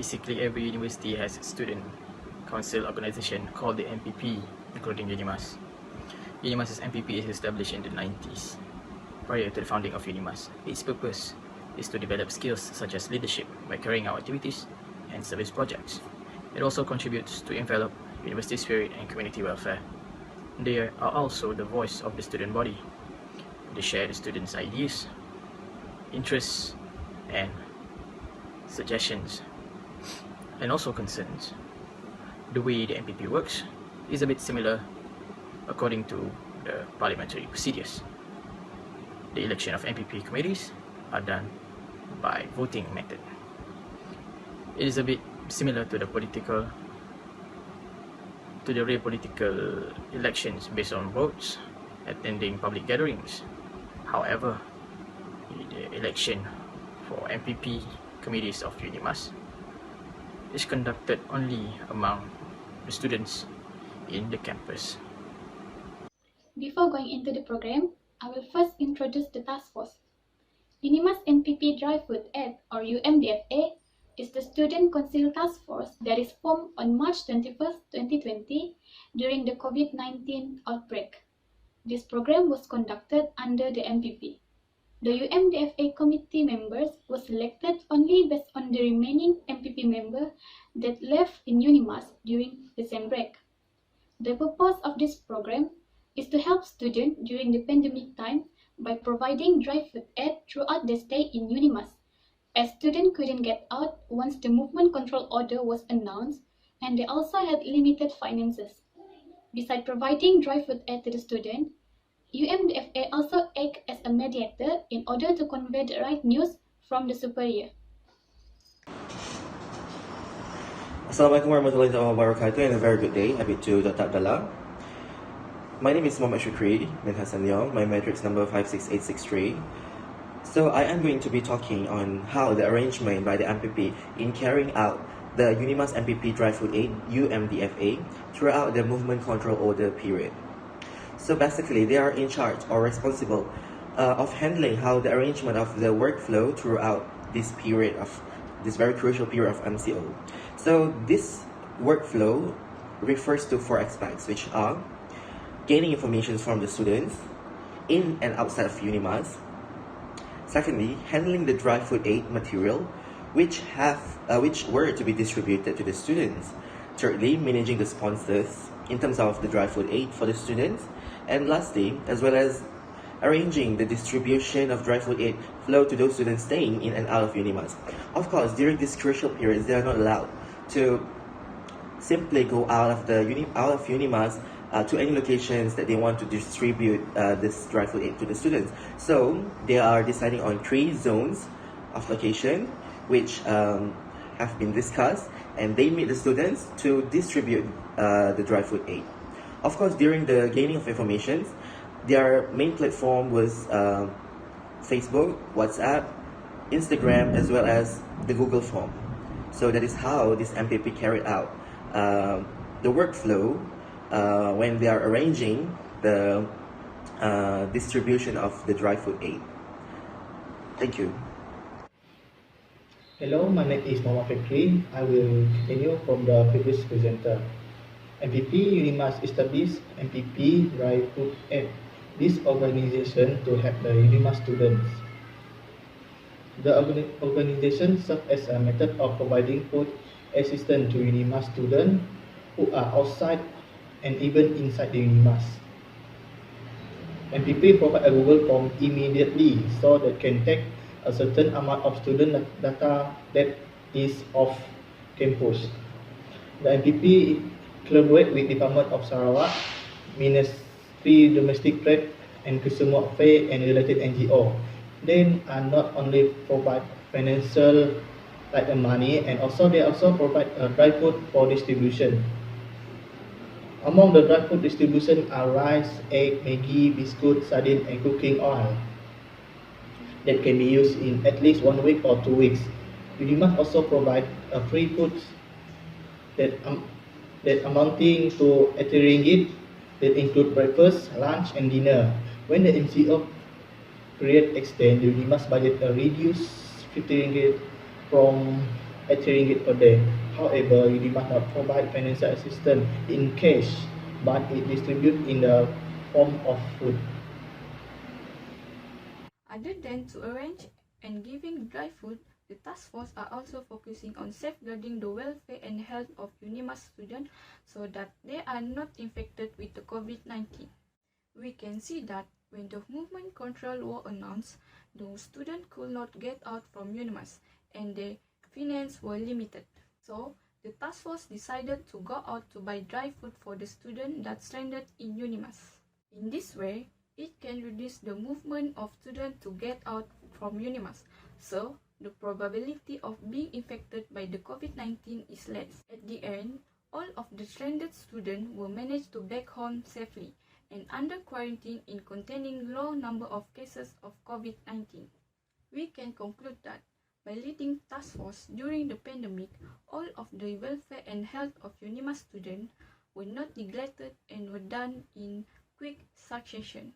Basically, every university has a student council organization called the MPP, including UNIMAS. UNIMAS's MPP is established in the 90s, prior to the founding of UNIMAS. Its purpose is to develop skills such as leadership by carrying out activities and service projects. It also contributes to envelop university spirit and community welfare. They are also the voice of the student body. They share the students' ideas, interests, and suggestions, and also concerns. The way the MPP works is a bit similar according to the parliamentary procedures. The election of MPP committees are done by voting method. It is a bit similar to the real political elections based on votes, attending public gatherings. However, the election for MPP committees of UNIMAS is conducted only among the students in the campus. Before going into the program, I will first introduce the task force. UNIMAS MPP Dry Food Aid, or UMDFA, is the Student Council Task Force that is formed on March 21, 2020 during the COVID-19 outbreak. This program was conducted under the MPP. The UMDFA committee members were selected only based on the remaining MPP member that left in UNIMAS during the same break. The purpose of this program is to help students during the pandemic time by providing dry food aid throughout their stay in UNIMAS, as students couldn't get out once the movement control order was announced, and they also had limited finances. Besides providing dry food aid to the student, UMDFA also acts as a mediator in order to convey the right news from the superior. Assalamualaikum warahmatullahi wabarakatuh, and a very good day. Happy to Dr. Abdullah. My name is Muhammad Shukri bin Hassan Leong. My matrix number 56863. So I am going to be talking on how the arrangement by the MPP in carrying out the UNIMAS MPP Dry Food Aid UMDFA throughout the movement control order period. So basically, they are in charge or responsible of handling how the arrangement of the workflow throughout this period of this very crucial period of MCO. So this workflow refers to 4 aspects, which are gaining information from the students in and outside of UNIMAS. Secondly, handling the dry food aid material, which were to be distributed to the students. Thirdly, managing the sponsors in terms of the dry food aid for the students. And lastly, as well as arranging the distribution of dry food aid flow to those students staying in and out of UNIMAS. Of course, during this crucial periods, they are not allowed to simply go out of UNIMAS to any locations that they want to distribute this dry food aid to the students. So they are deciding on 3 zones of location, which have been discussed, and they meet the students to distribute the dry food aid. Of course, during the gaining of information, their main platform was Facebook, WhatsApp, Instagram, as well as the Google form. So that is how this MPP carried out the workflow when they are arranging the distribution of the dry food aid. Thank you. Hello, my name is Muhammad Fikri. I will continue from the previous presenter. MPP UNIMAS established MPP Dry Food Aid. This organization to help the UNIMAS students. The organization serves as a method of providing food assistance to UNIMAS students who are outside and even inside the UNIMAS. MPP provide a Google form immediately so that can take a certain amount of student data that is off campus. The MPP collaborate with Department of Sarawak, Ministry Domestic Trade and Consumer Affairs and related NGO. They are not only provide financial like the money, and also they also provide dry food for distribution. Among the dry food distribution are rice, egg, Maggi, biscuit, sardine, and cooking oil that can be used in at least 1 week or 2 weeks. UNIMAS also provide free foods that amounting to 80 ringgit that include breakfast, lunch, and dinner. When the MCO period extend, UNIMAS budget reduce 50 ringgit from at RM3 per day. However, Unimas not provide financial assistance in cash, but it distribute in the form of food. Other than to arrange and giving dry food, the task force are also focusing on safeguarding the welfare and health of Unimas students so that they are not infected with the COVID-19. We can see that when the movement control was announced, the students could not get out from Unimas and their finances were limited. So, the task force decided to go out to buy dry food for the students that stranded in Unimas. In this way, it can reduce the movement of students to get out from Unimas, so the probability of being infected by the COVID-19 is less. At the end, all of the stranded students were managed to back home safely and under quarantine in containing low number of cases of COVID-19. We can conclude that by leading task force during the pandemic, all of the welfare and health of Unimas students were not neglected and were done in quick succession.